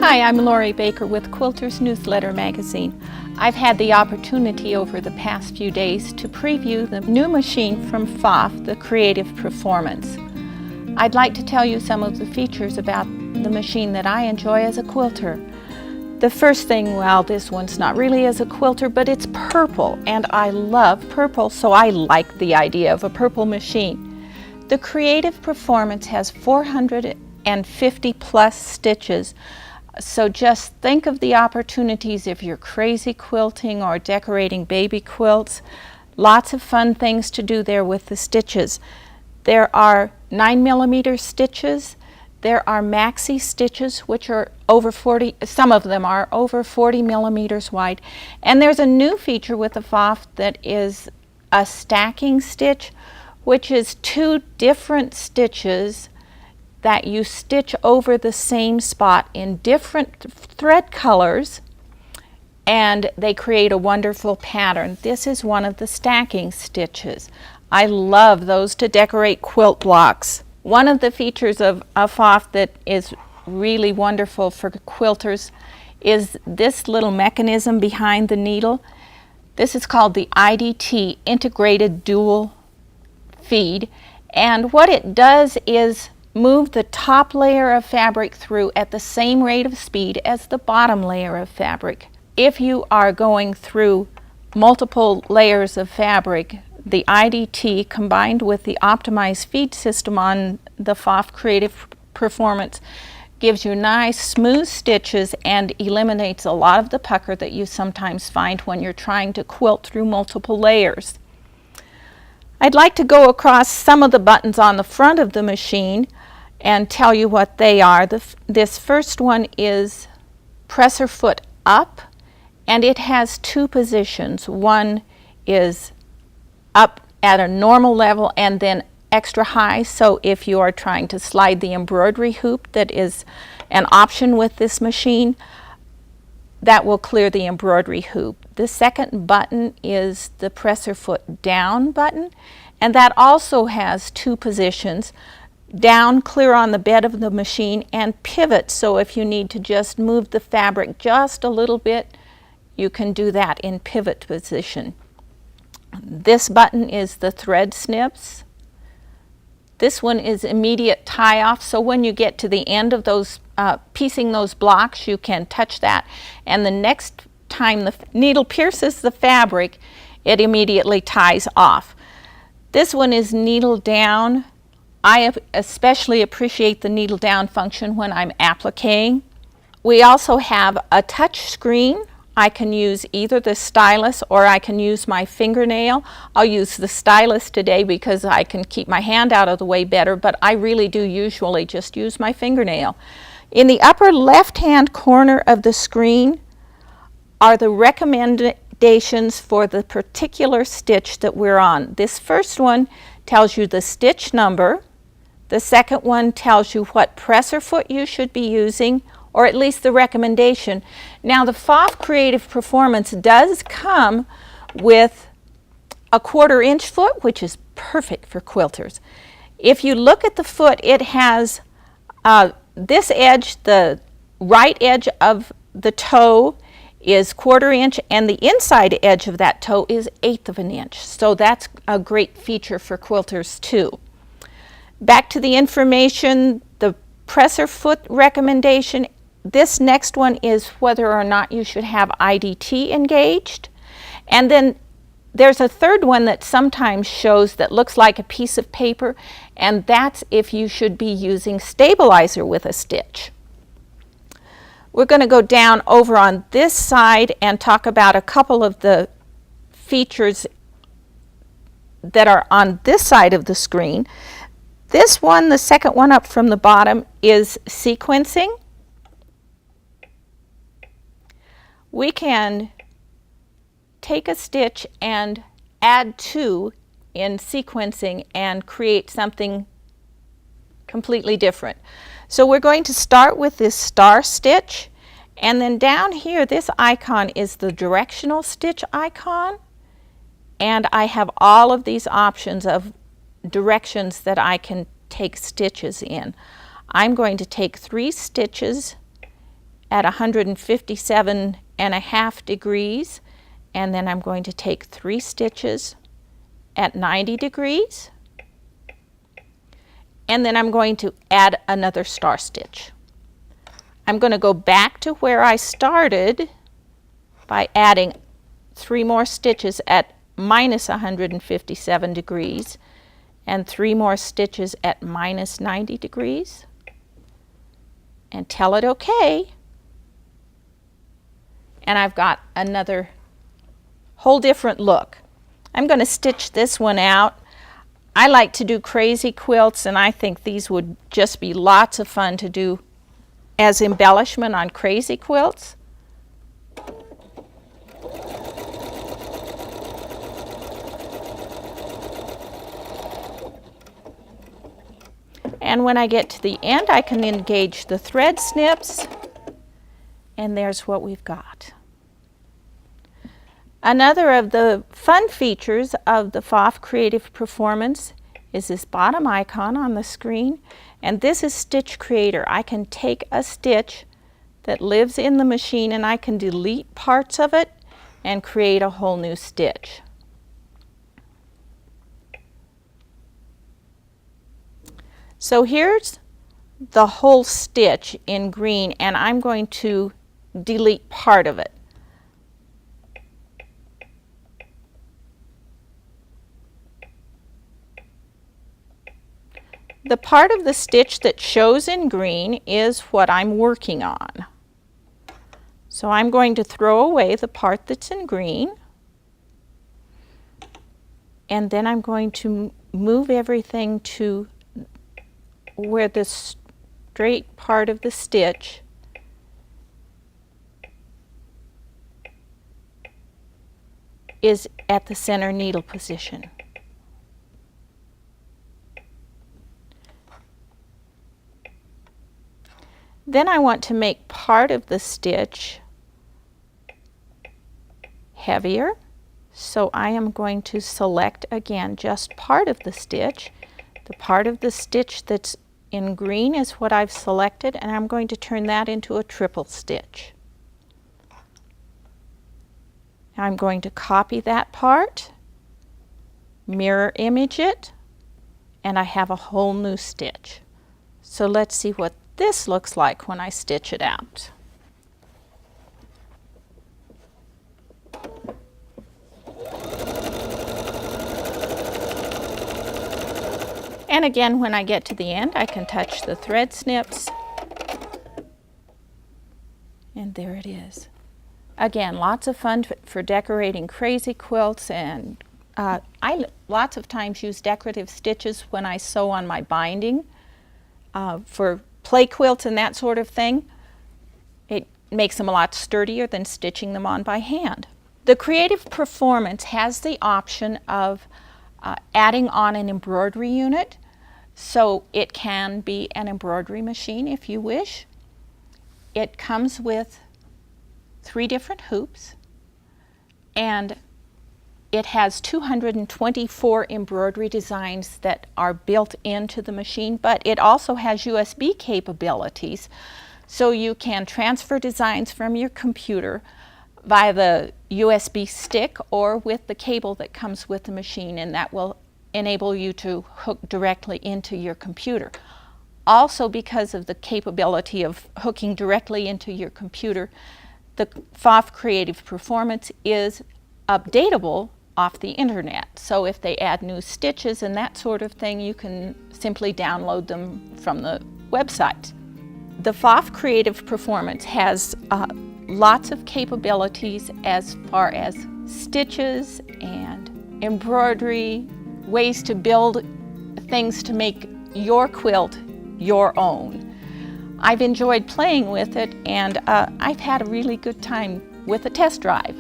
Hi, I'm Lori Baker with Quilters Newsletter Magazine. I've had the opportunity over the past few days to preview the new machine from Pfaff, the Creative Performance. I'd like to tell you some of the features about the machine that I enjoy as a quilter. The first thing, well, this one's not really as a quilter, but it's purple, and I love purple, so I like the idea of a purple machine. The Creative Performance has 450 plus stitches, so just think of the opportunities if you're crazy quilting or decorating baby quilts. Lots of fun things to do there with the stitches. There are 9mm stitches. There are maxi stitches, which are over 40, some of them are over 40 millimeters wide. And there's a new feature with the Pfaff that is a stacking stitch, which is two different stitches that you stitch over the same spot in different thread colors, and they create a wonderful pattern. This is one of the stacking stitches. I love those to decorate quilt blocks. One of the features of a Pfaff that is really wonderful for quilters is this little mechanism behind the needle. This is called the IDT, Integrated Dual Feed, and what it does is move the top layer of fabric through at the same rate of speed as the bottom layer of fabric. If you are going through multiple layers of fabric, the IDT combined with the optimized feed system on the Pfaff Creative Performance gives you nice smooth stitches and eliminates a lot of the pucker that you sometimes find when you're trying to quilt through multiple layers. I'd like to go across some of the buttons on the front of the machine and tell you what they are. This first one is presser foot up, and it has two positions. One is up at a normal level and then extra high, so if you are trying to slide the embroidery hoop, that is an option with this machine, that will clear the embroidery hoop. The second button is the presser foot down button, and that also has two positions: down, clear on the bed of the machine, and pivot, so if you need to just move the fabric just a little bit, you can do that in pivot position. This button is the thread snips. This one is immediate tie off, so when you get to the end of those piecing those blocks, you can touch that, and the next time the needle pierces the fabric, it immediately ties off. This one is needle down. I especially appreciate the needle down function when I'm appliquing. We also have a touch screen. I can use either the stylus or I can use my fingernail. I'll use the stylus today because I can keep my hand out of the way better, but I really do usually just use my fingernail. In the upper left-hand corner of the screen are the recommendations for the particular stitch that we're on. This first one tells you the stitch number. The second one tells you what presser foot you should be using, or at least the recommendation. Now, the Pfaff Creative Performance does come with a 1/4 inch foot, which is perfect for quilters. If you look at the foot, it has this edge, the right edge of the toe is 1/4 inch, and the inside edge of that toe is 1/8 of an inch. So that's a great feature for quilters too. Back to the information, the presser foot recommendation. This next one is whether or not you should have IDT engaged. And then there's a third one that sometimes shows that looks like a piece of paper, and that's if you should be using stabilizer with a stitch. We're going to go down over on this side and talk about a couple of the features that are on this side of the screen. This one, the second one up from the bottom, is sequencing. We can take a stitch and add two in sequencing and create something completely different. So we're going to start with this star stitch, and then down here this icon is the directional stitch icon, and I have all of these options of directions that I can take stitches in. I'm going to take 3 stitches at 157.5 degrees, and then I'm going to take 3 stitches at 90 degrees, and then I'm going to add another star stitch. I'm going to go back to where I started by adding 3 more stitches at minus 157 degrees and 3 more stitches at minus 90 degrees, and tell it okay. And I've got another whole different look. I'm going to stitch this one out. I like to do crazy quilts, and I think these would just be lots of fun to do as embellishment on crazy quilts. And when I get to the end, I can engage the thread snips, and there's what we've got. Another of the fun features of the Pfaff Creative Performance is this bottom icon on the screen, and this is Stitch Creator. I can take a stitch that lives in the machine and I can delete parts of it and create a whole new stitch. So here's the whole stitch in green, and I'm going to delete part of it. The part of the stitch that shows in green is what I'm working on. So I'm going to throw away the part that's in green, and then I'm going to move everything to where the straight part of the stitch is at the center needle position. Then I want to make part of the stitch heavier, so I am going to select again just part of the stitch. The part of the stitch that's in green is what I've selected, and I'm going to turn that into a triple stitch. Now I'm going to copy that part, mirror image it, and I have a whole new stitch. So let's see what this looks like when I stitch it out. And again, when I get to the end, I can touch the thread snips, and there it is. Again, lots of fun for decorating crazy quilts, and I lots of times use decorative stitches when I sew on my binding for play quilts and that sort of thing. It makes them a lot sturdier than stitching them on by hand. The Creative Performance has the option of adding on an embroidery unit, so it can be an embroidery machine if you wish. It comes with 3 different hoops, and it has 224 embroidery designs that are built into the machine, but it also has USB capabilities, so you can transfer designs from your computer via the USB stick or with the cable that comes with the machine, and that will enable you to hook directly into your computer. Also, because of the capability of hooking directly into your computer, the Pfaff Creative Performance is updatable off the internet. So if they add new stitches and that sort of thing, you can simply download them from the website. The Pfaff Creative Performance has lots of capabilities as far as stitches and embroidery, ways to build things to make your quilt your own. I've enjoyed playing with it, and I've had a really good time with a test drive.